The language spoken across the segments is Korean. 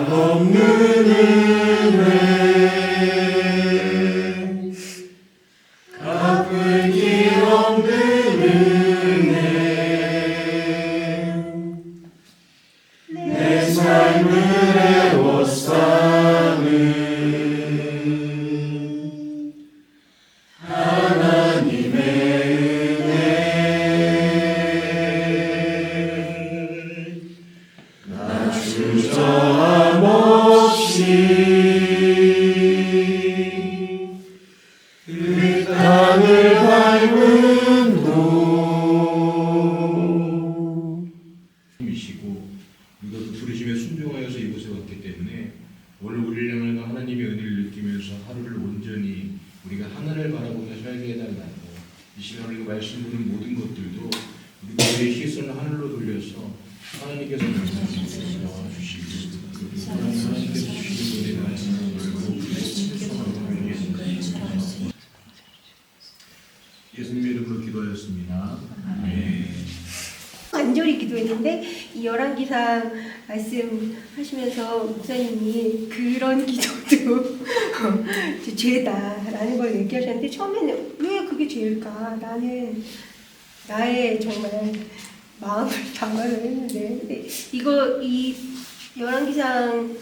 없는 은혜 갚을 길 없는 은혜 내 삶을 애워싸는 하나님의 은혜 나 주저함 없이 그 땅을 밟은 도 이시고 이것도 부르심에 순종하여서 이곳에 왔기 때문에 오늘 우리를 향한 하나님의 은혜를 느끼면서 하루를 온전히 우리가 하늘을 바라보며 살게 해달라고 이 시간 우리가 말씀 보는 모든 것들도 우리가 우리의 시선을 하늘로 돌려서 하나님께서 말씀하시고 나와주시고 하나님께서 주시는 은혜가 예수님의 이름으로 기도하였습니다. 간절히 기도했는데 이 열왕기상 말씀하시면서 목사님이 그런 기도도 죄다라는 걸 얘기하셨는데 처음에는 왜 그게 죄일까? 나는 나의 정말 마음을 담아서 했는데 근데 이 열왕기상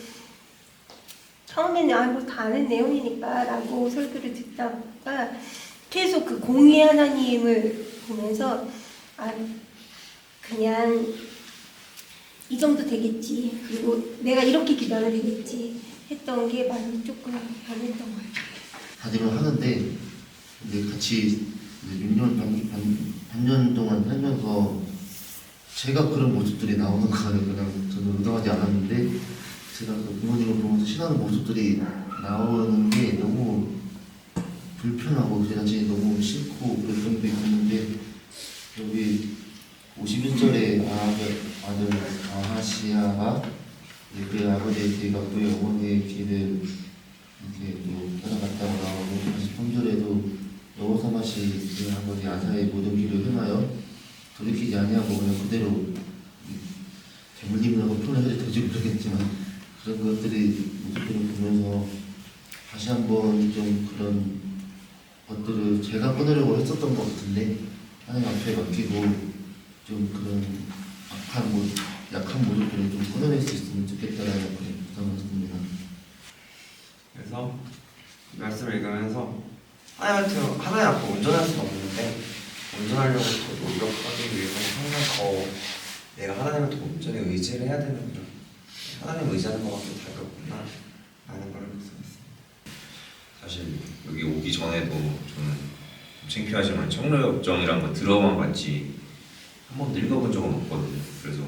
처음에는 뭐 다 아는 내용이니까 라고 설교를 듣다가 계속 그 공의 하나님을 보면서 그냥 이 정도 되겠지. 그리고 내가 이렇게 기도하면 되겠지. 했던 게 많이 조금 변했던 것 같아요. 다들 하는데 근데 같이 6년 반년 동안 살면서 제가 그런 모습들이 나오는 거는 그냥 저는 의도하지 않았는데 제가 그 부모님을 보면서 신하는 모습들이 나오는 게 너무 불편하고 제 자신이 너무 싫고 그랬던 게 있는데 여기 51절에 아들 아하시야가 그 아버지의 길 같고요 어머니의 길을 이렇게 또 따라갔다고 나오고 43절에도 여호사밧이 그 아버지 아사의 모든 길을 행하여 돌이키지 아니하고 그냥 그대로 재물림이라고 표현해야 될지 모르겠지만 그런 것들이 모습들을 보면서 다시 한번 좀 그런 것들을 제가 꺼내려고 했었던 것 같은데 하나님 앞에 맡기고 좀 그런 약한 모습들을 좀 꺼내낼 수 있으면 좋겠다라는 그런 부탁을 했습니다. 그래서 이 말씀을 읽으면서 하나님 앞에 온전할 수는 없는데 온전하려고 더 노력하기 위해서는 항상 더 내가 하나님을 더 온전히 의지를 해야 되는구나, 하나님을 의지하는 것밖에 답이 없구나 라는 걸 말씀했습니다. 사실 여기 오기 전에도 저는 창피하지만 청로역정이란 거 들어만 봤지 한 번도 읽어본 적은 없거든요. 그래서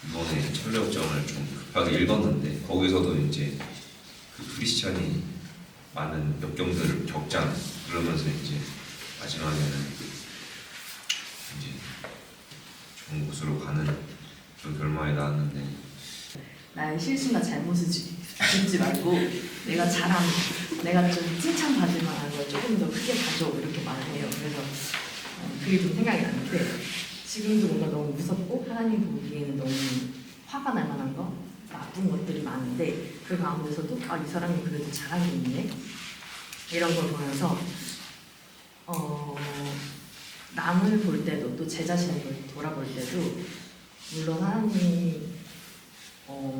이번에 청로역정을 좀 급하게 읽었는데 거기서도 이제 그 크리스찬이 많은 역경들을 겪잖아요. 그러면서 이제 마지막에는 이제 좋은 곳으로 가는 그런 결말이 나왔는데 나의 실수나 잘못을 짓지 말고 내가 좀 칭찬받을 만한 걸 조금 더 크게 가져 이렇게 말을 해요. 그래서 그게 좀 생각이 나는데 지금도 뭔가 너무 무섭고 하나님 보기에는 너무 화가 날 만한 거 나쁜 것들이 많은데 그 가운데서도 이 사람이 그래도 잘한 게 있네 이런 걸 보면서 남을 볼 때도 또 제 자신을 돌아볼 때도 물론 하나님이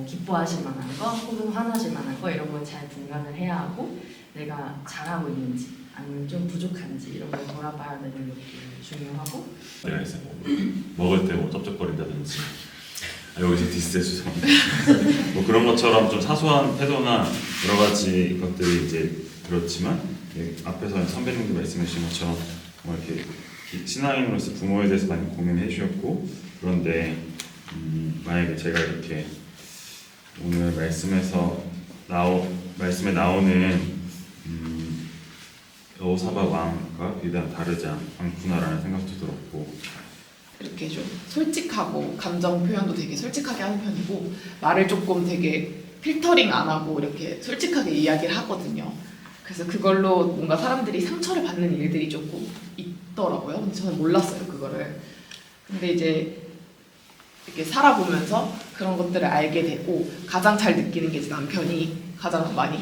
기뻐하실 만한 거 혹은 화나실 만한 거 이런 걸 잘 분간을 해야 하고 내가 잘하고 있는지 아니면 좀 부족한지 이런 걸 돌아봐야 되는 것도 중요하고 내가 있어요. 먹을 때 뭐 쩝쩝거린다든지 여기서 디스해주세요. 뭐 그런 것처럼 좀 사소한 태도나 여러 가지 것들이 이제 그렇지만 앞에서 선배님들 말씀해 주신 것처럼 뭐 이렇게 신앙인으로서 부모에 대해서 많이 고민해 주셨고 그런데 만약에 제가 이렇게 오늘 말씀에 나오는 여호사밧 왕과 비단 다르지 않구나라는 생각도 들었고 이렇게 좀 솔직하고 감정 표현도 되게 솔직하게 하는 편이고 말을 조금 되게 필터링 안 하고 이렇게 솔직하게 이야기를 하거든요. 그래서 그걸로 뭔가 사람들이 상처를 받는 일들이 조금 있더라고요. 근데 저는 몰랐어요, 그거를. 근데 이제 이렇게 살아보면서 그런 것들을 알게 되고 가장 잘 느끼는 게 이제 남편이 가장 많이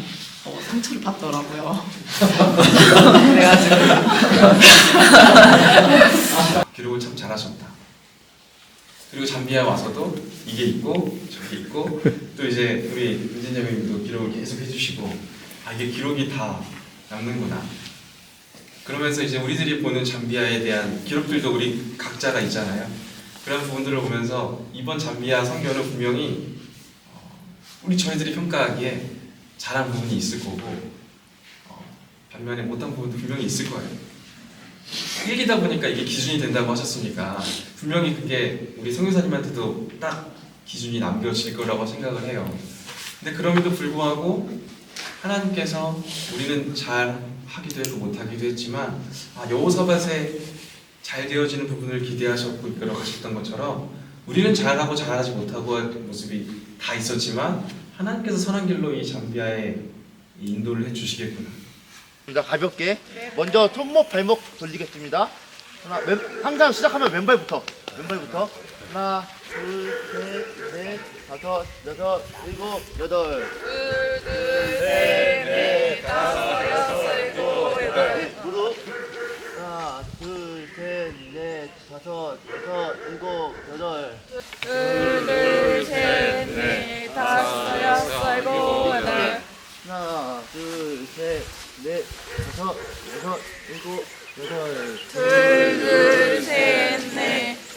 상처를 받더라고요. 그래가지고 기록을 참 잘하셨다. 그리고 잠비아 와서도 이게 있고 저게 있고 또 이제 우리 은진님도 기록을 계속 해주시고 이게 기록이 다 남는구나. 그러면서 이제 우리들이 보는 잠비아에 대한 기록들도 우리 각자가 있잖아요. 그런 부분들을 보면서 이번 잠비아 선교는 분명히 저희들이 평가하기에 잘한 부분이 있을 거고 반면에 못한 부분도 분명히 있을 거예요. 일기다 보니까 이게 기준이 된다고 하셨으니까 분명히 그게 우리 선교사님한테도 딱 기준이 남겨질 거라고 생각을 해요. 근데 그럼에도 불구하고 하나님께서 우리는 잘 하기도 했고 못하기도 했지만 여호사밧에 잘 되어지는 부분을 기대하셨고 이끌어 가셨던 것처럼 우리는 잘하고 잘하지 못하고 할 모습이 다 있었지만 하나님께서 선한 길로 이 잠비아에 인도를 해주시겠구나. 가볍게 먼저 손목 발목 돌리겠습니다. 항상 시작하면 왼발부터 하나 둘셋넷 다섯 여섯 일곱 여덟 둘셋넷 다섯 여섯 일곱 여덟 무릎 하나 둘셋넷 다섯 여섯 일곱 여덟 둘셋넷 다섯 여섯 일곱 여덟 하나 둘셋넷 다섯 여섯 일곱 여덟 둘셋넷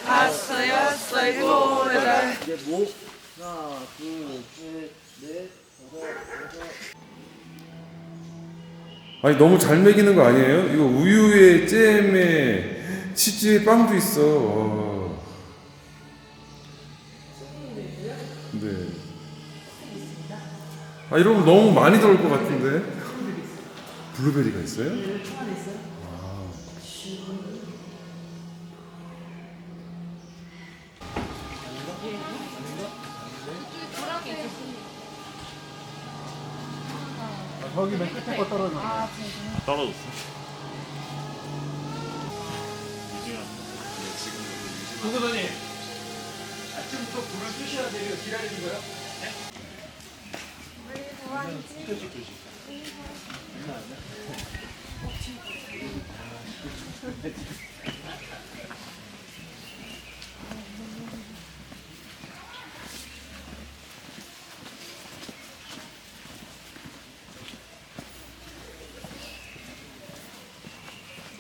다섯 여섯 일곱 여덟 이제 목 하나 둘셋넷 다섯 여섯 아니 너무 잘 먹이는 거 아니에요? 이거 우유에 잼에 치즈에 빵도 있어. 네. 이러면 너무 많이 들어올 것 같은데. 블루베리가 있어요? 저기 맨 끝에 거 떨어졌네. 떨어졌어. 도교사님 아침부터 불을 끄셔야 돼요. 기다리는 거요?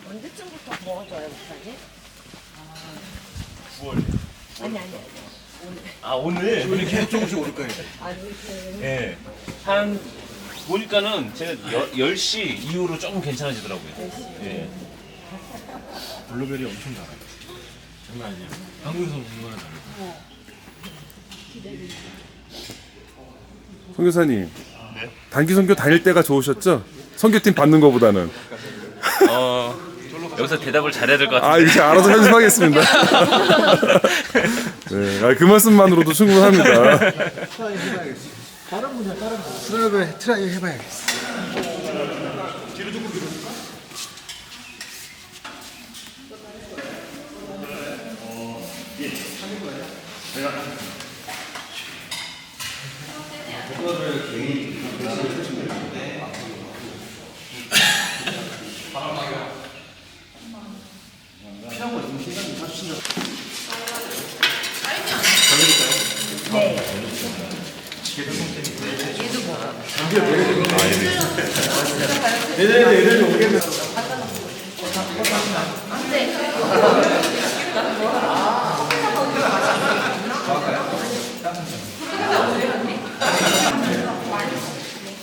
언제쯤부터 먹어줘요, 목사님? 9월. 오늘 계속 조금씩 오를 거예요. 예. 한 보니까는 제가 10시 이후로 조금 괜찮아지더라고요. 예. 블루베리 엄청 달아요. 장난 아니야. 한국에서 먹는 거랑 달라요. 선교사님, 단기 선교 다닐 때가 좋으셨죠? 선교팀 받는 거보다는. 여기서 대답을 잘해야 될 것 같아요. 이제 알아서 편집하겠습니다. 네, 그 말씀만으로도 충분합니다. 다른 분이야 다른 분. 트라이 해봐야겠어.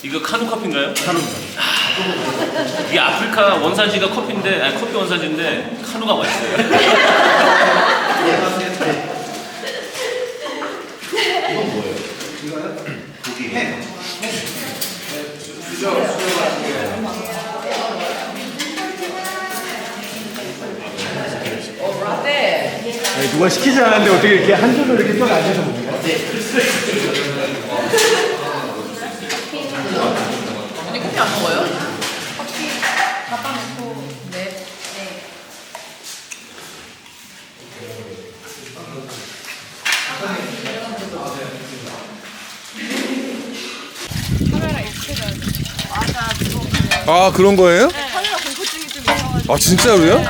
이거 카누 커피인가요? 카누. 이게 아프리카 원산지가 커피인데, 커피 원산지인데 카누가 맛있어요. 누가 시키지 않았는데 어떻게 이렇게 한 줄로 이렇게 쭉 앉아서 먹는 거야? 언니 커피 안 먹어요? 아 그런 거예요? 카메라 공포증이 좀 있어가지고. 아 진짜로요?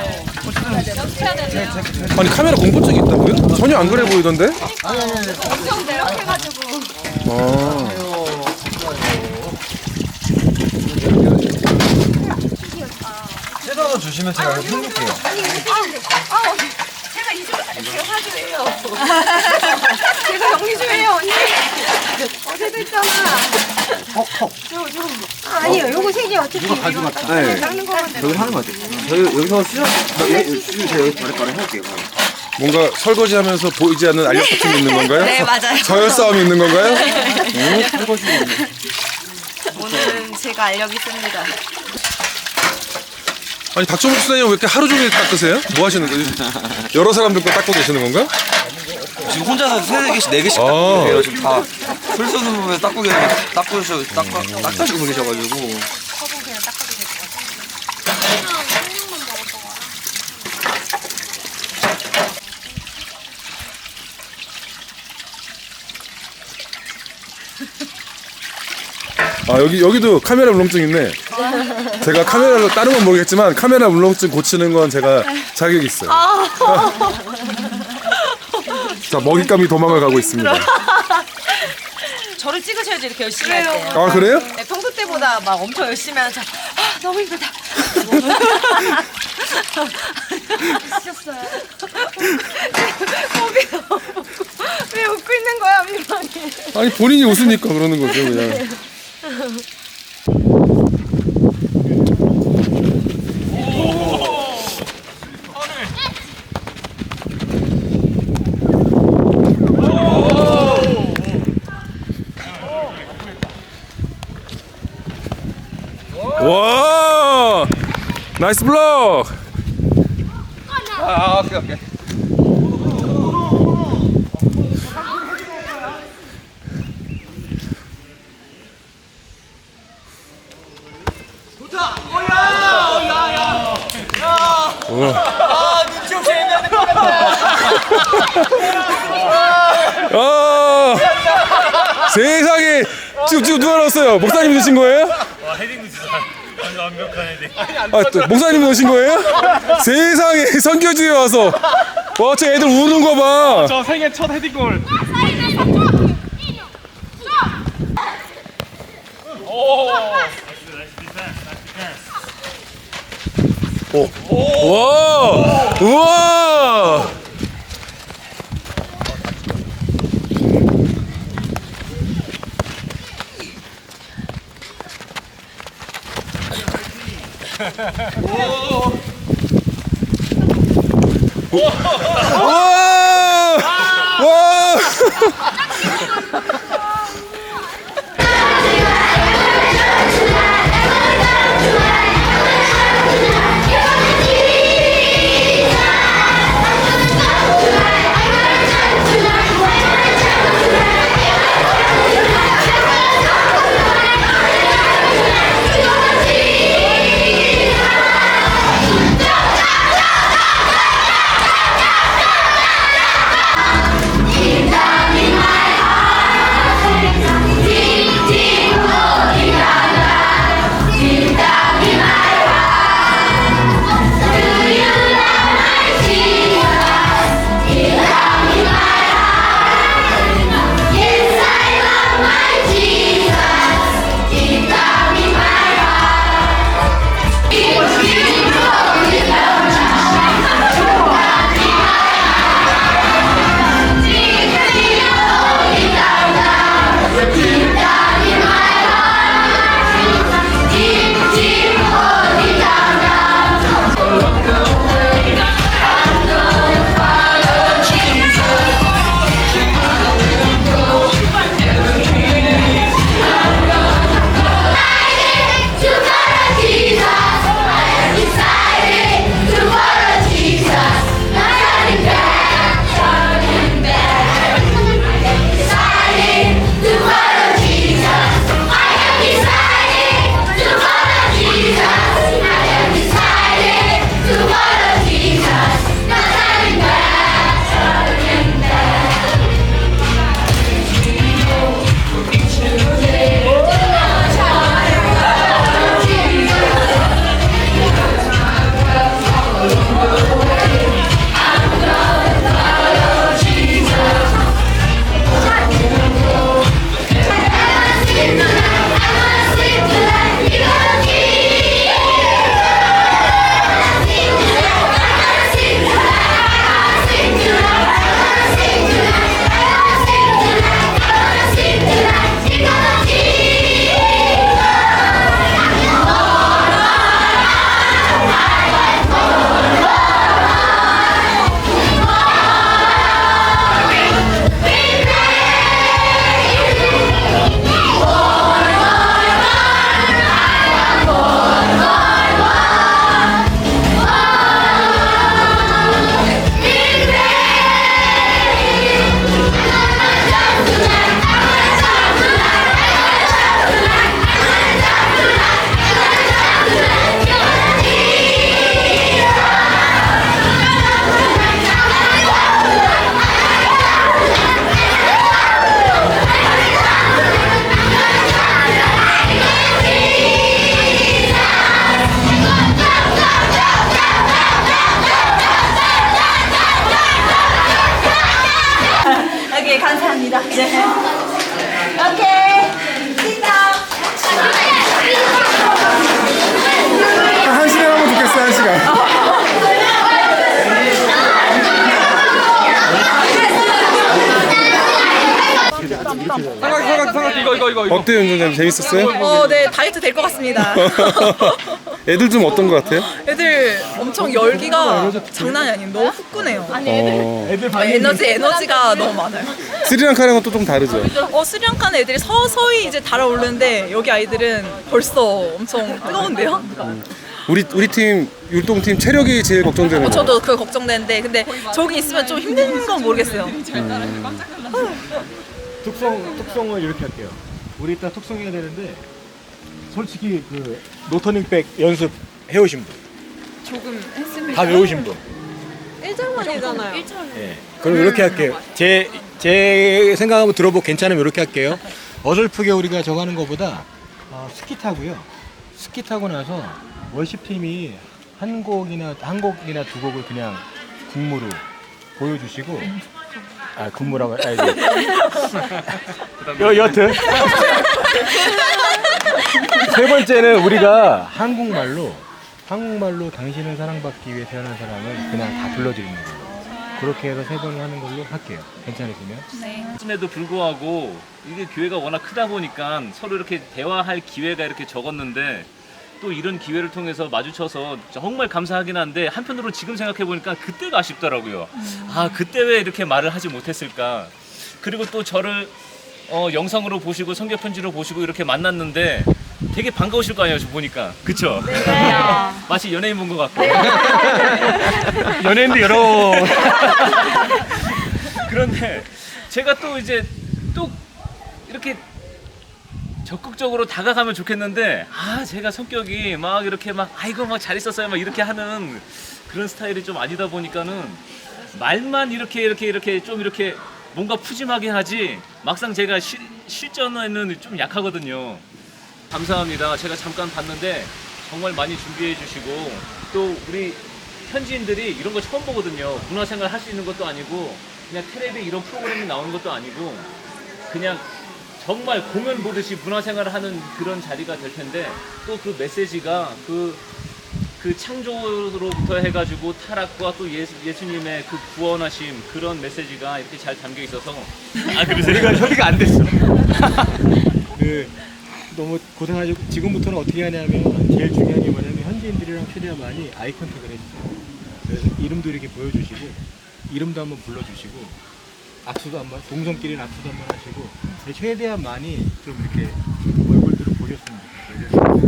연습해야 되네요. 아니 카메라 공포증이 있다고요? 전혀 안 그래 보이던데? 엄청 노력해가지고. 아. 뜯어서 주시면 제가 이거 풀릴게요. 제가 이주 제가 사주예요. 제가 정리 좀 해요 언니. 어제도 했잖아. 아니요, 요거 세 개 어차피 누가 가져갔다. 네. 닦는 거만 돼. 저기 하는 거 같아요. 저희 여기서 제가 여기 바로 할게요. 뭔가 설거지하면서 보이지 않는 알력 같은 게 있는 건가요? 네, 맞아요. 저열 싸움이 있는 건가요? 오늘은 제가 알력 있습니다. 아니 박정욱 수사님 왜 이렇게 하루 종일 닦으세요? 뭐 하시는 거예요? 여러 사람들 거 닦고 계시는 건가? 지금 혼자서 3개씩 4개씩 아. 닦고 계세요. 지금 다 풀쏘는 닦고 닦으시고 계셔가지고. 아 여기도 카메라 울렁증 있네. 제가 카메라로 다른 건 모르겠지만 카메라 울렁증 고치는 건 제가 자격이 있어요. 자 먹잇감이 도망을 가고 있습니다. 저를 찍으셔야지 이렇게 열심히 할 때. 아 그래요? 네, 평소 때보다 막 엄청 열심히 하면서 너무 힘들다. 미쳤어요. 왜 웃고 있는 거야 민망해. 아니 본인이 웃으니까 그러는 거죠 그냥. 와 나이스 블록. 오케이. 아 세상에 지금 누가 넣었어요? 목사님 넣으신 거예요? 헤딩도 진짜 완벽한 헤딩. 아, 또 목사님 넣으신 거예요? 세상에 선교주에 와서 와 저 애들 우는 거 봐. 저 생애 첫 헤딩골. 와 우와. 와! 인자민만 한 시간 하면 좋겠어, 한 시간. 어때요, 윤정님? 재밌었어요? 네, 다이어트 될 것 같습니다. 애들 좀 어떤 것 같아요? 애들 엄청 열기가 장난이 아니에요. 너무 후끈해요. 에너지가 너무 많아요. 스리랑카랑은 또 좀 다르죠? 스리랑카는 애들이 서서히 이제 달아오르는데 여기 아이들은 벌써 엄청 뜨거운데요? 우리 팀, 율동팀 체력이 제일 걱정되는 거. 저도 그거 걱정되는데 근데 저기 있으면 좀 힘든 건 모르겠어요. 톡송을 이렇게 할게요. 우리 일단 톡송해야 되는데 솔직히 그 노터닝백 연습 해오신 분, 조금 했습니다. 다 외우신 분. 1절만이잖아요. 예. 그럼 이렇게 할게요. 제 생각 한번 들어보고 괜찮으면 이렇게 할게요. 어설프게 우리가 저거 하는 것보다 스키 타고요. 스키 타고 나서 월십팀이 한 곡이나 두 곡을 그냥 군무로 보여주시고 군무라고 여튼 세 번째는 우리가 한국말로 당신을 사랑받기 위해 태어난 사람을 그냥 다 불러드리는 거예요. 그렇게 해서 세 번을 하는 걸로 할게요. 괜찮으시면? 네. 에도 불구하고 이게 교회가 워낙 크다 보니까 서로 이렇게 대화할 기회가 이렇게 적었는데 또 이런 기회를 통해서 마주쳐서 정말 감사하긴 한데 한편으로 지금 생각해 보니까 그때가 아쉽더라고요. 아, 그때 왜 이렇게 말을 하지 못했을까. 그리고 또 저를 영상으로 보시고 성경 편지로 보시고 이렇게 만났는데 되게 반가우실 거 아니에요, 저 보니까. 그쵸? 네. 마치 연예인 본 것 같고. 연예인도 여러 그런데 제가 또 이제 또 이렇게 적극적으로 다가가면 좋겠는데 제가 성격이 막 이렇게 막 아이고 막 잘 있었어요 막 이렇게 하는 그런 스타일이 좀 아니다 보니까는 말만 이렇게 좀 이렇게 뭔가 푸짐하게 하지 막상 제가 실전에는 좀 약하거든요. 감사합니다. 제가 잠깐 봤는데 정말 많이 준비해 주시고 또 우리 현지인들이 이런 거 처음 보거든요. 문화생활 할 수 있는 것도 아니고 그냥 텔레비 이런 프로그램이 나오는 것도 아니고 그냥 정말 공연 보듯이 문화생활을 하는 그런 자리가 될 텐데 또 그 메시지가 그 창조로부터 해가지고 타락과 또 예수님의 그 구원하심 그런 메시지가 이렇게 잘 담겨 있어서 그러세요? 우리가 협의가 안 됐어. 너무 고생하시고 지금부터는 어떻게 하냐면 제일 중요한 게 뭐냐면 현지인들이랑 최대한 많이 아이 컨택을 해주세요. 그래서 이름도 이렇게 보여주시고 이름도 한번 불러주시고 악수도 한번 동성끼리는 악수도 한번 하시고 최대한 많이 좀 이렇게 얼굴들을 보셨으면 좋겠어요.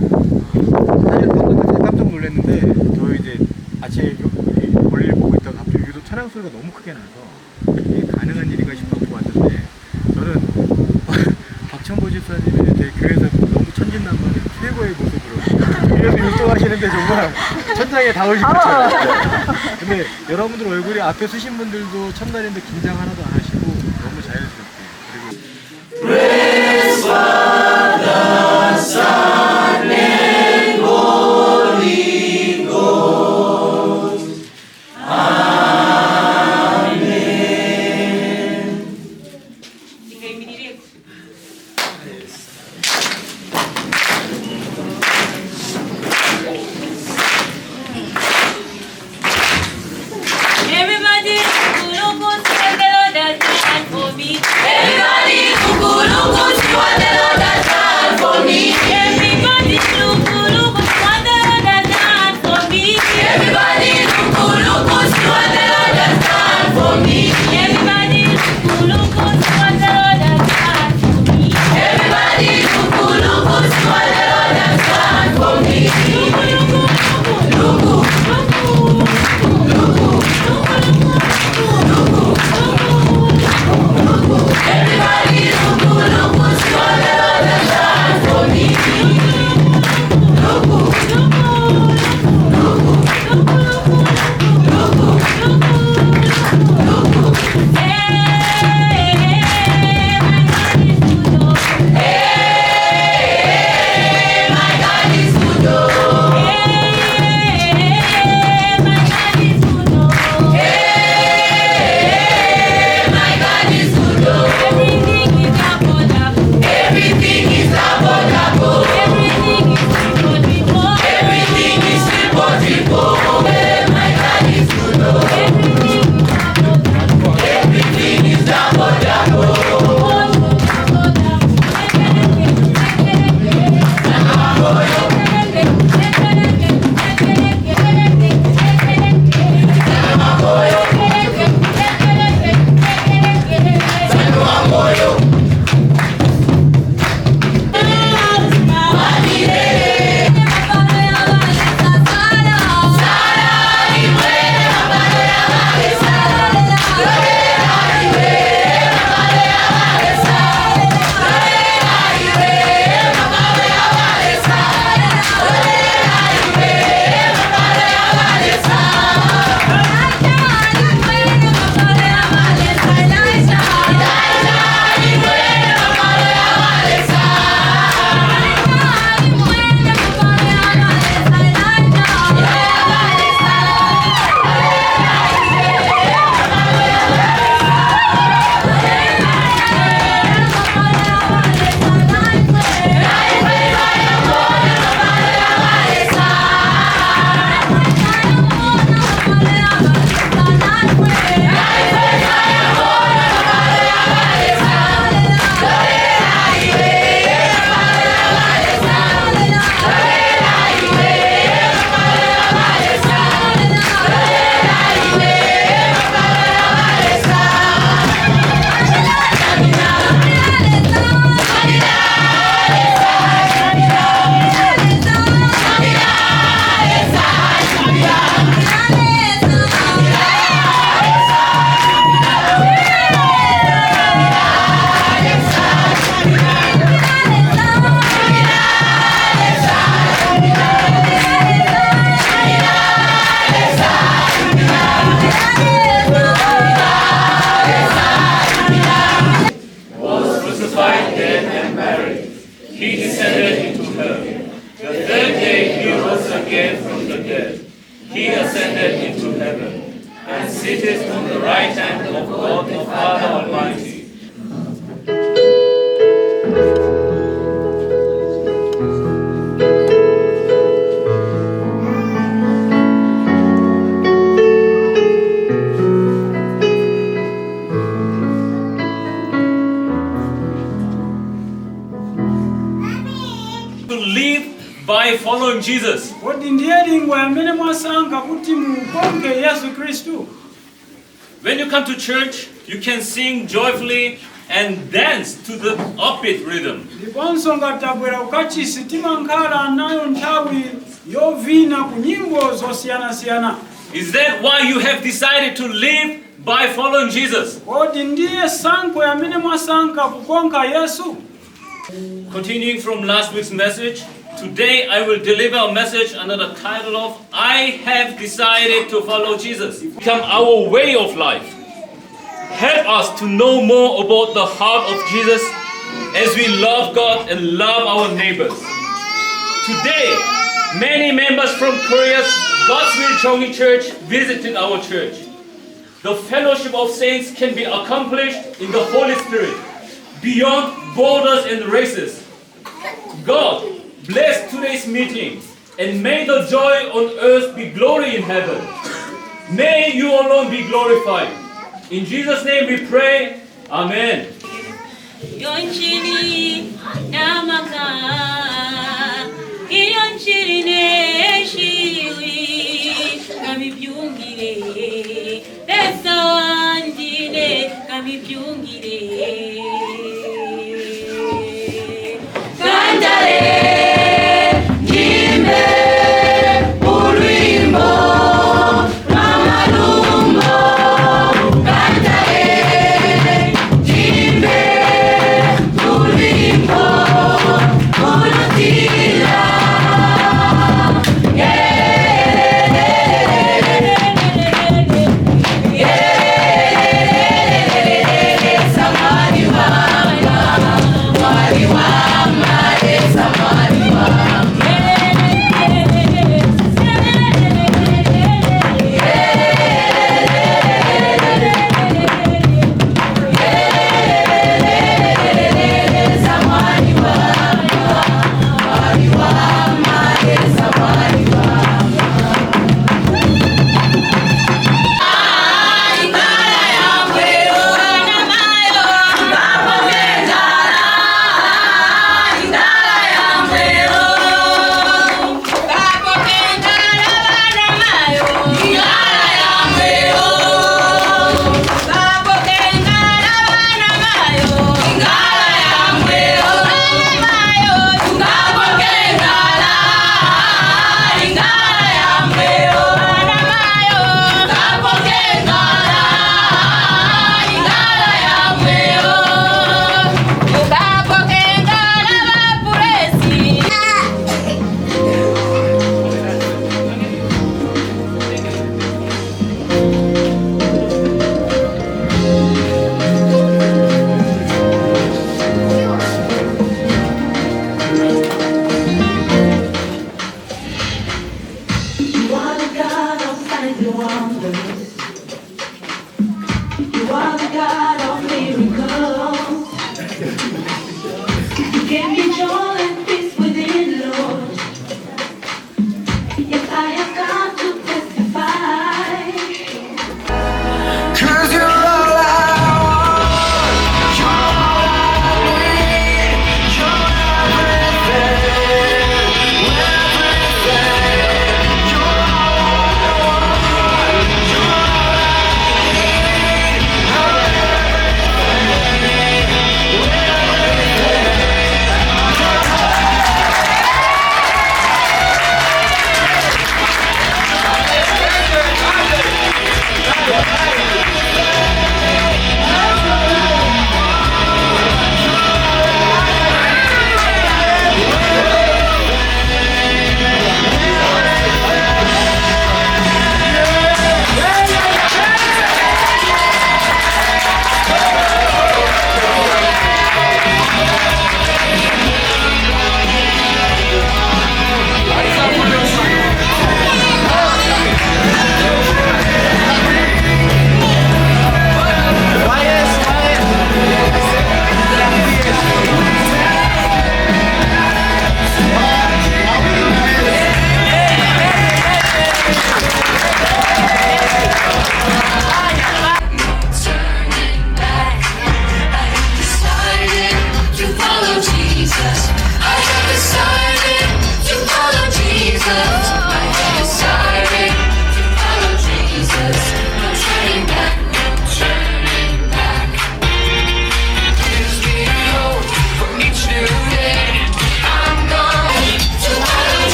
사실 깜짝 놀랐는데 저 이제 아침에 볼일 보고 있다가 갑자기 여기서 차량 소리가 너무 크게 나서 이게 가능한 일인가 싶어서 왔는데 저는 박천보 집사님이 제 교회에서 너무 천진난만한 최고의 모습으로 이래서 율동하시는데 정말 천장에 닿으신 것처럼. 근데 여러분들 얼굴이 앞에 서신 분들도 첫날인데 긴장 하나도 안 하시고 너무 자연스럽게 그리고 Everybody, Everybody crucified, dead, and buried. He descended into hell. The third day he rose again from the dead. He ascended into heaven, and sitteth on the right hand of God the Father Almighty. To live by following Jesus. When you come to church, you can sing joyfully and dance to the upbeat rhythm. Is that why you have decided to live by following Jesus? Continuing from last week's message, today I will deliver a message under the title of I have decided to follow Jesus. Become our way of life. Help us to know more about the heart of Jesus as we love God and love our neighbors. Today, many members from Korea's God's Will Jeonggi Church visited our church. The fellowship of saints can be accomplished in the Holy Spirit, beyond borders and races. God, bless today's meeting, and may the joy on earth be glory in heaven. May you alone be glorified. In Jesus' name we pray. Amen. 연실이 남아가 이 연실이 내 시위 감히 비용기래 뱃선지네 감히 비용기래 간절해 님의 우리모 마마루모 간절해 님의 우리모 무너지라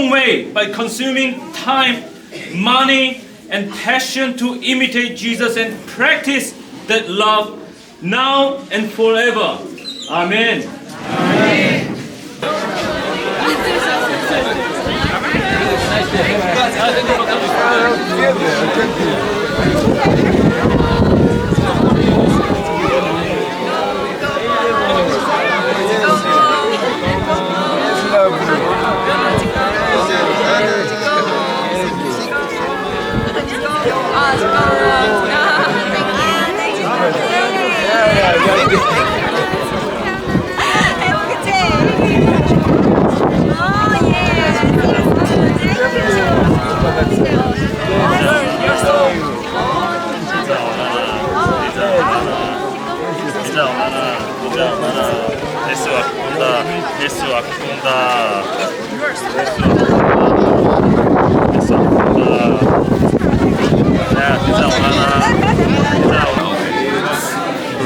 wrong way by consuming time, money, and passion to imitate Jesus and practice that love now and forever. Amen.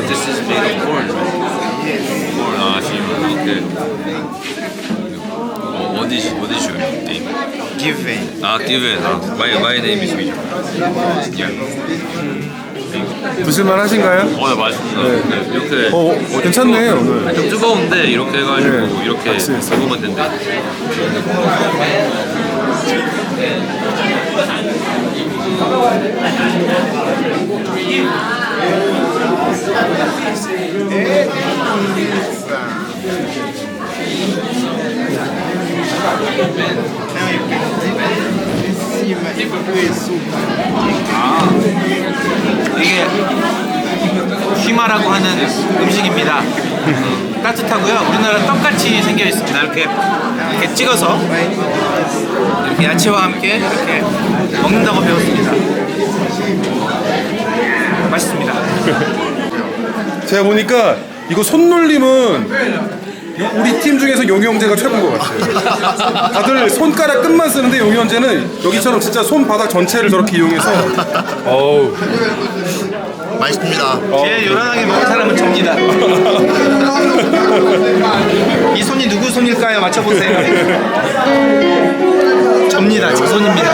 This is made of corn, right? Corn, okay. What is your name? Given. Given. My name is Vijay. Yeah. 드실만 하신가요? 네, 맛있습니다. 네, 이렇게. 괜찮네 오늘. 좀 뜨거운데 이렇게 해가지고 네, 이렇게 먹으면 된대. 이게 휘마라고 하는 음식입니다. 따뜻하고요. 우리나라 떡같이 생겨 있습니다. 이렇게 찍어서 이렇게 야채와 함께 이렇게 먹는다고 배웠습니다. 맛있습니다. 제가 보니까 이거 손놀림은 우리 팀 중에서 용희 형제가 최고인 것 같아요. 다들 손가락 끝만 쓰는데 용희 형제는 여기처럼 진짜 손바닥 전체를 저렇게 이용해서 어우 맛있습니다. 제일 요란하게 먹은 사람은 접니다. 이 손이 누구 손일까요? 맞춰보세요. 접니다. 제 손입니다.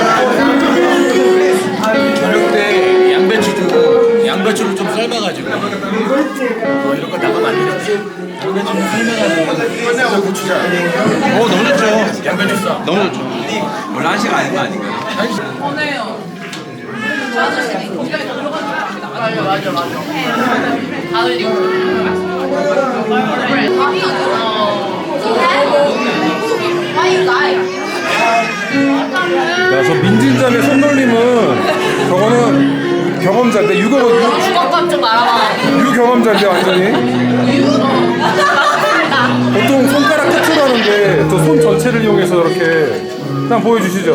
저녁 때 양배추 주고 양배추를 좀 삶아가지고 이런 거 나가면 안 되는데 양배추를 삶아가지고 고추장 너무 좋죠. 양배추 쌈 너무 좋죠. 원래 한시가 아닌 거 아닌가요? 오네요. 맞아. 다들 이거 야, 저 민진잠의 손놀림은 저거는 경험자인데 주걱감 좀 알아봐. 유경험자인데 완전히 보통 손가락 끝으로 하는데 저 손 전체를 이용해서 이렇게 한번 보여주시죠.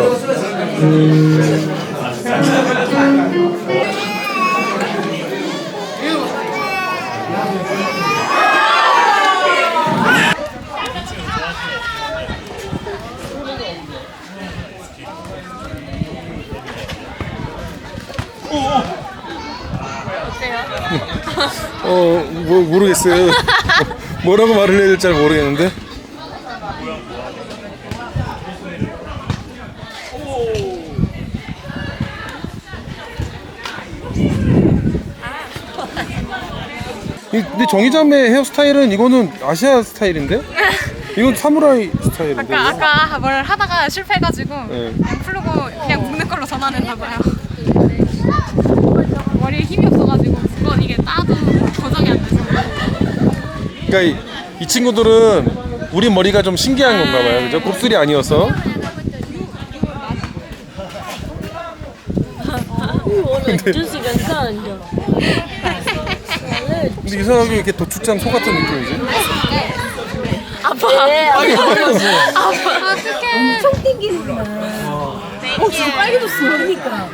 모르겠어요. 뭐라고 말을 해야 될지 잘 모르겠는데. 근데 정희자매 헤어스타일은 이거는 아시아 스타일인데? 이건 사무라이 스타일인데. 아까 뭘 하다가 실패해가지고 네. 그냥 풀고 그냥 묶는 걸로 전환했나봐요. 머리에 힘이 없어가지고 그건 이게 따도 고정이 안 돼서. 그러니까 이 친구들은 우리 머리가 좀 신기한 건가 봐요. 그죠? 곱슬이 아니어서. 근데 이상하게 이렇게 도축장 소 같은 느낌이지? 아파. 아파. 어떡해. 엄청 땡기는구나. 지금 빨개졌어. 그러니까.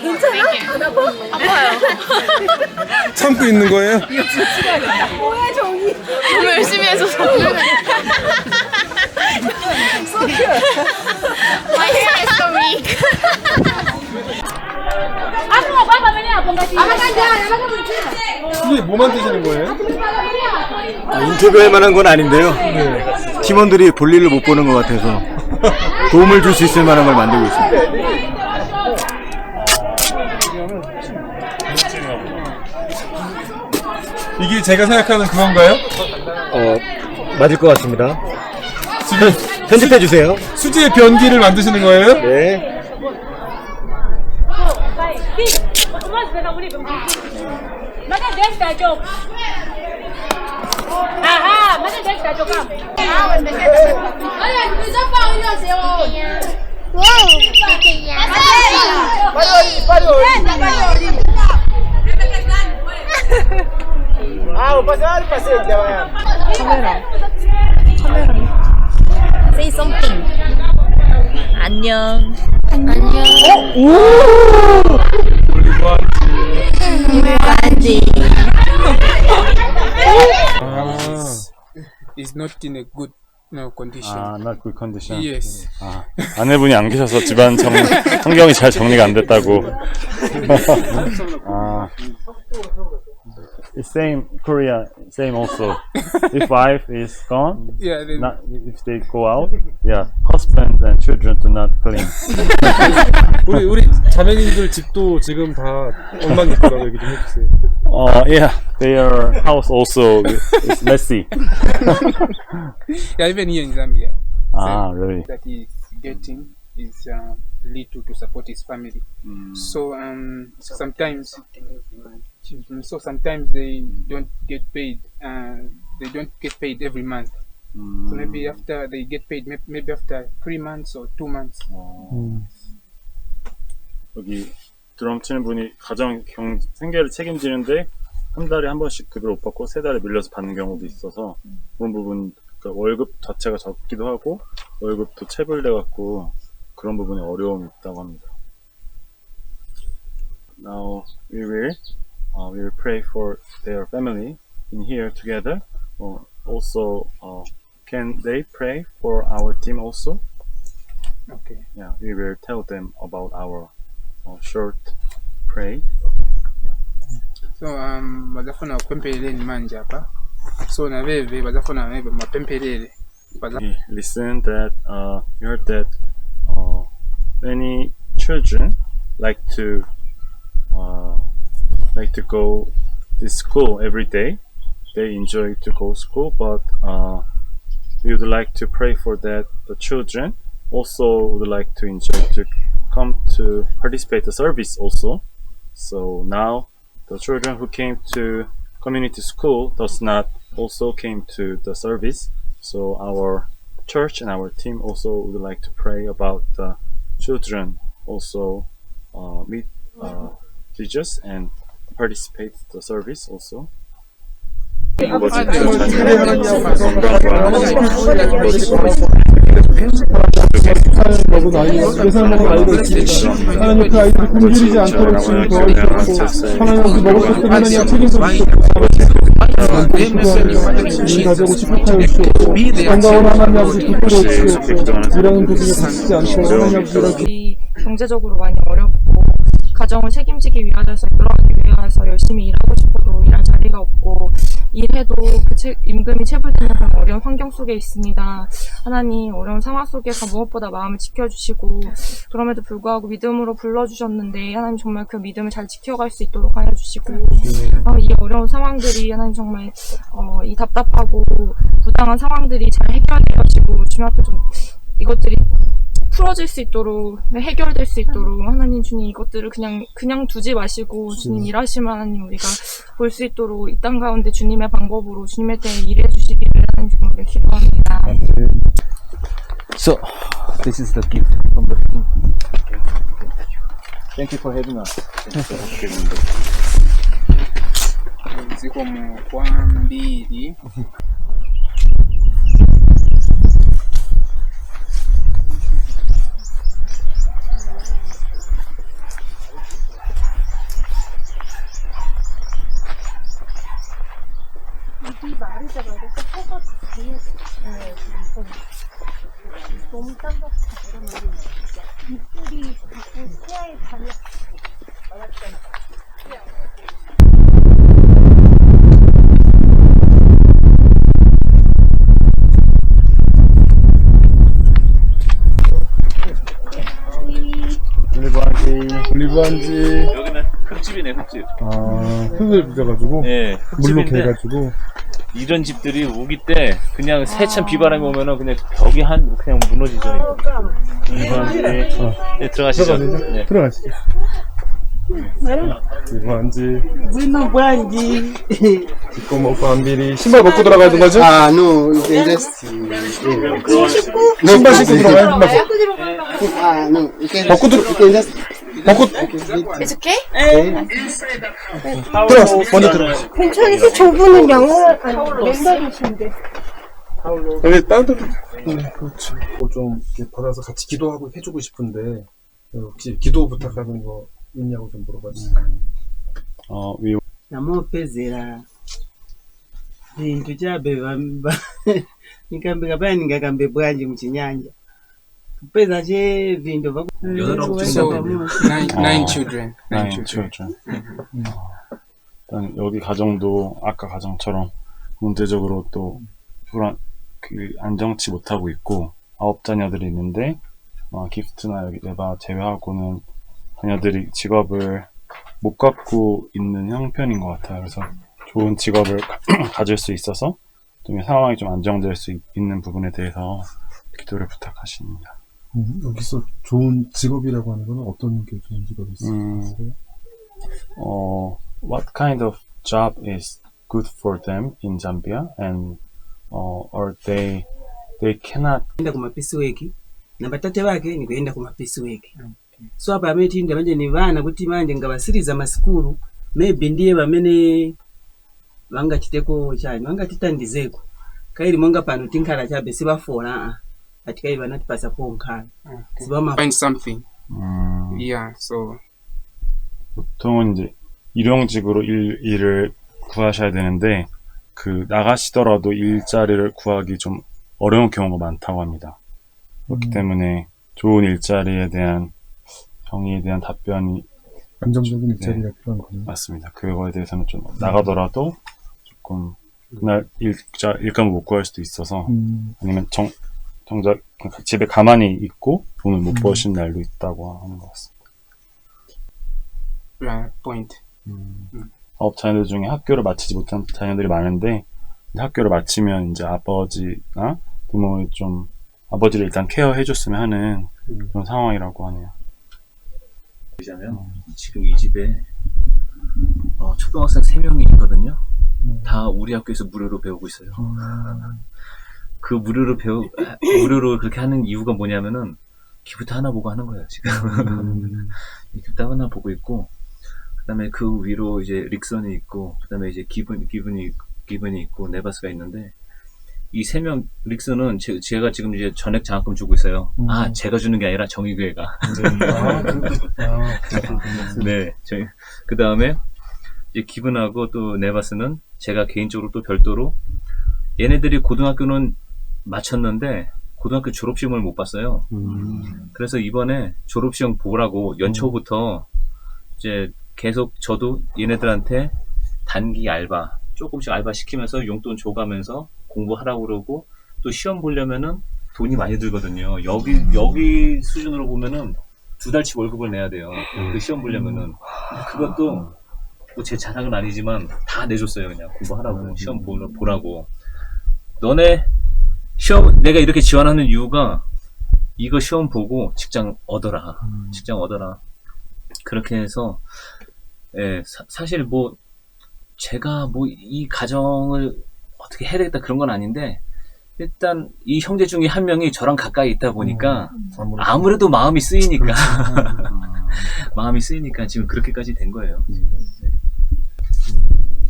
괜찮아? 안 아파? 아파요. 참고 있는 거예요? 이거 진짜 뭐야 정이. 너무 열심히 해줘서. So cute. My hair is so weak. 이게 뭐 만드시는 거예요? 인터뷰할 만한 건 아닌데요. 팀원들이 볼일을 못 보는 것 같아서 도움을 줄 수 있을 만한 걸 만들고 있습니다. 이게 제가 생각하는 그건가요? 맞을 것 같습니다. 지금 편집해 주세요. 수지의 변기를 만드시는 거예요? 네. 카메라. Say something. 안녕. 안녕. 우리 반지. It's not in a good condition. not good condition. Yes. 아내분이 안 계셔서 집안 환경이 잘 정리가 안 됐다고. It's same Korea, same also. If wife is gone, Yeah, then- not if they go out, yeah, husband and children do not clean. 우리 자매님들 집도 지금 다 엉망이더라고요. 얘기 좀 해주세요. Yeah, their house also is messy. Yeah, even here in Zambia. Really? That he's getting is little to support his family. So sometimes they don't get paid. They don't get paid every month. So maybe after they get paid, maybe after 3 months or 2 months. 여기 드럼 치는 분이 가정 생계를 책임지는데 한 달에 한 번씩 급여를 못 받고 3달에 밀려서 받는 경우도 있어서 그런 부분, 그러니까 월급 자체가 적기도 하고 월급도 체불돼 갖고 그런 부분에 어려움이 있다고 합니다. Now we will pray for their family in here together. Also, can they pray for our team also? Okay. Yeah, we will tell them about our short pray. So bazafuna kupempelele ni manje hapa. So na veve bazafuna veve mapempelele. We listened that we heard that many children like to go to school every day. They enjoy to go to school, but we would like to pray for that the children also would like to enjoy to come to participate the service also. So now the children who came to community school does not also came to the service. So our church and our team also would like to pray about the children also meet Jesus and participate the service also. 먹은 아이들, 예산 먹은 아이들 있습니다. 하나님 그 아이들이 굶주리지 않도록 주님 도와주셨고 하나님 먹을 것들 하나님 책임져 주셨고 우리 가족을 축복하여 주시고 건강한 하나님 아버지 붙들어 주시고 일하는 도중에 다치지 않고 하나님 아버지 우리 경제적으로 많이 어렵고 가정을 책임지기 위해서 끌어가기 위해서 열심히 일하고 싶어도 일할 자리가 없고 일해도 임금이 체불되는 그런 어려운 환경 속에 있습니다. 하나님 어려운 상황 속에서 무엇보다 마음을 지켜주시고 그럼에도 불구하고 믿음으로 불러주셨는데 하나님 정말 그 믿음을 잘 지켜갈 수 있도록 하여 주시고 이 어려운 상황들이 하나님 정말 이 답답하고 부당한 상황들이 잘 해결되어지고 주님 앞에 좀 이것들이 풀어질 수 있도록 해결될 수 있도록 하나님 주님 이것들을 그냥 두지 마시고 주님 일하시면 하나님 우리가 볼 수 있도록 이 땅 가운데 주님의 방법으로 주님의 때에 일해 주시기를 하나님 정말 기도합니다. So, this is the gift from the team. Thank you for having us. ziko mkoa mbili. 입이 마르자마자 혀가 달렸어. 너무 딴것 같아. 입술이 자꾸 치아에 달렸어. 올리브한지. 여기는 흙집이네, 흙집. 흙을 빚어가지고 네, 물로 흙집인데 개가지고. 이런 집들이 우기 때 그냥 세찬 비바람이 오면은 그냥 벽이 그냥 무너지죠. 올리브한지. 네, 들어가시죠. 네. 들어가시죠. 올리브한지. Bueno, Brandy. 이거 뭐 반비리 신발 벗고 들어가야 되는 거죠? No, they just. 신발 신고 들어가요? No, you can. 벗고 You can just. 벗고. It's okay? 들어가서 먼저 들어가시. 괜찮으세요? 저분은 멤버이신데. 여기 다른 데. 그렇지. 좀 이렇게 받아서 같이 기도하고 해주고 싶은데 혹시 기도 부탁하는 거 있냐고 좀 물어봤어요. namupezera bintu kyabe nikambika paya ningakambe bwanji muchinyanja kupeza che vintu Nine children. 일단 여기 가정도 아까 가정처럼 문제적으로 또 안정치 못하고 있고 9자녀들이 있는데 기프트나 여기 네바 제외하고는 자녀들이 직업을 못 갖고 있는 형편인 것 같아요. 그래서 좋은 직업을 가질 수 있어서 좀 상황이 좀 안정될 수 있는 부분에 대해서 기도를 부탁하십니다. 여기서 좋은 직업이라고 하는 건 어떤 게 좋은 직업이 있어요? What kind of job is good for them in Zambia, and or they cannot. enda kumapisi weki na batate bake nikuenda kumapisi weki so apa ametinda manje ni vana kuti manje ngabasiriza masikuru maybe ndiye bamene vangachiteko chani vangatitandizeko kairi monga pano tinkhala chabe sibafola ati kai vanati pasapo nkhala sibama Find something. Yeah, so. 보통은 이제 일용직으로 일을 구하셔야 되는데 나가시더라도 일자리를 구하기 좀 어려운 경우가 많다고 합니다. 그렇기 때문에 좋은 일자리에 대한 정의에 대한 답변이 안정적인 일자리가 필요한 거예요. 맞습니다. 그거에 대해서는 좀 나가더라도 조금 그날 일감을 못 구할 수도 있어서 아니면 정작 집에 가만히 있고 돈을 못 버신 날도 있다고 하는 것 같습니다. Point. 9자녀들 중에 학교를 마치지 못한 자녀들이 많은데 학교를 마치면 이제 아버지나 부모의 아버지를 일단 케어해줬으면 하는 그런 상황이라고 하네요. 지금 이 집에 초등학생 3명이 있거든요. 다 우리 학교에서 무료로 배우고 있어요. 그 무료로 그렇게 하는 이유가 뭐냐면은 기부터 하나 보고 하는 거예요, 지금. 기부터 하나 보고 있고, 그 다음에 그 위로 이제 릭선이 있고, 그 다음에 이제 기분이 있고, 네바스가 있는데, 이 3명, 릭슨은 제가 지금 이제 전액 장학금 주고 있어요. 제가 주는 게 아니라 정의교회가. 네, 그 다음에 이제 기분하고 또 네바스는 제가 개인적으로 또 별도로 얘네들이 고등학교는 마쳤는데 고등학교 졸업시험을 못 봤어요. 그래서 이번에 졸업시험 보라고 연초부터 이제 계속 저도 얘네들한테 단기 알바, 조금씩 알바 시키면서 용돈 줘가면서 공부하라고 그러고 또 시험 보려면은 돈이 많이 들거든요. 여기 수준으로 보면은 2달치 월급을 내야 돼요. 그 시험 보려면은. 그것도 뭐 제 자랑은 아니지만 다 내줬어요. 그냥 공부하라고, 시험 보라고. 너네 시험, 내가 이렇게 지원하는 이유가 이거 시험 보고 직장 얻어라. 그렇게 해서, 예, 사실 뭐, 제가 뭐 이 가정을 어떻게 해야 되겠다 그런 건 아닌데, 일단 이 형제 중에 한 명이 저랑 가까이 있다 보니까 아무래도 마음이 쓰이니까 마음이 쓰이니까 지금 그렇게까지 된 거예요.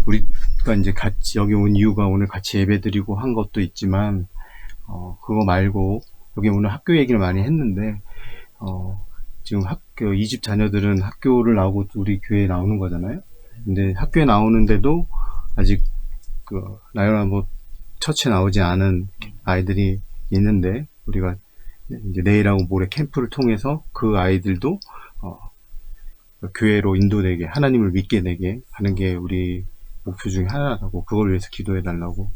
우리가 이제 같이 여기 온 이유가 오늘 같이 예배드리고 한 것도 있지만 그거 말고 여기 오늘 학교 얘기를 많이 했는데 지금 이 집 자녀들은 학교를 나오고 우리 교회에 나오는 거잖아요. 근데 학교에 나오는데도 아직 라이언 뭐 처치에 나오지 않은 아이들이 있는데 우리가 이제 내일하고 모레 캠프를 통해서 그 아이들도 교회로 인도되게 하나님을 믿게 되게 하는 게 우리 목표 중에 하나라고 그걸 위해서 기도해 달라고.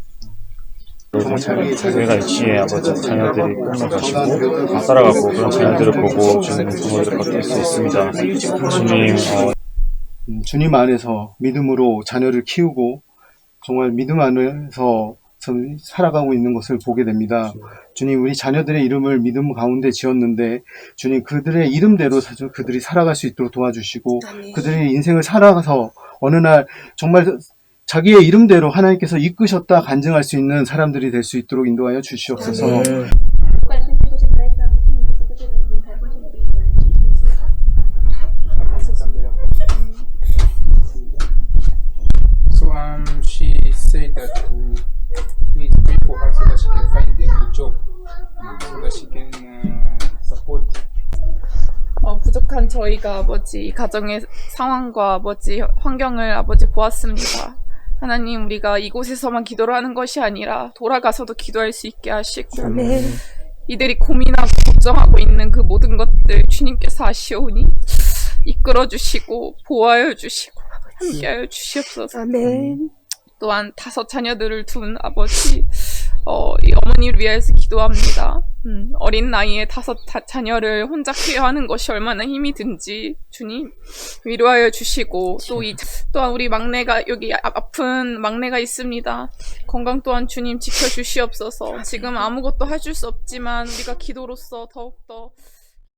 교회가 있기에 아버지 자녀들이 끊어가시고 살아가고 그런 자녀들을 보고 주님 부모들을 버틸 수 있습니다. 주님 주님 안에서 믿음으로 자녀를 키우고 정말 믿음 안에서 살아가고 있는 것을 보게 됩니다. 주님, 우리 자녀들의 이름을 믿음 가운데 지었는데 주님 그들의 이름대로 그들이 살아갈 수 있도록 도와주시고 그들의 인생을 살아가서 어느 날 정말 자기의 이름대로 하나님께서 이끄셨다 간증할 수 있는 사람들이 될 수 있도록 인도하여 주시옵소서. So she said that to please pray for her so that she can find a good job, so that she can support. 부족한 저희가 아버지 이 가정의 상황과 아버지 환경을 아버지 보았습니다. 하나님, 우리가 이곳에서만 기도를 하는 것이 아니라 돌아가서도 기도할 수 있게 하시고 이들이 고민하고 걱정하고 있는 그 모든 것들 주님께서 아시오니 이끌어 주시고 보호하여 주시고 함께하여 주시옵소서. 또한 5 자녀들을 둔 아버지 이 어머니를 위해서 기도합니다. 어린 나이에 5 자녀를 혼자 케어하는 것이 얼마나 힘이 든지 주님 위로하여 주시고 또한 우리 막내가 여기 아픈 막내가 있습니다. 건강 또한 주님 지켜주시옵소서. 지금 아무것도 해줄 수 없지만 우리가 기도로서 더욱더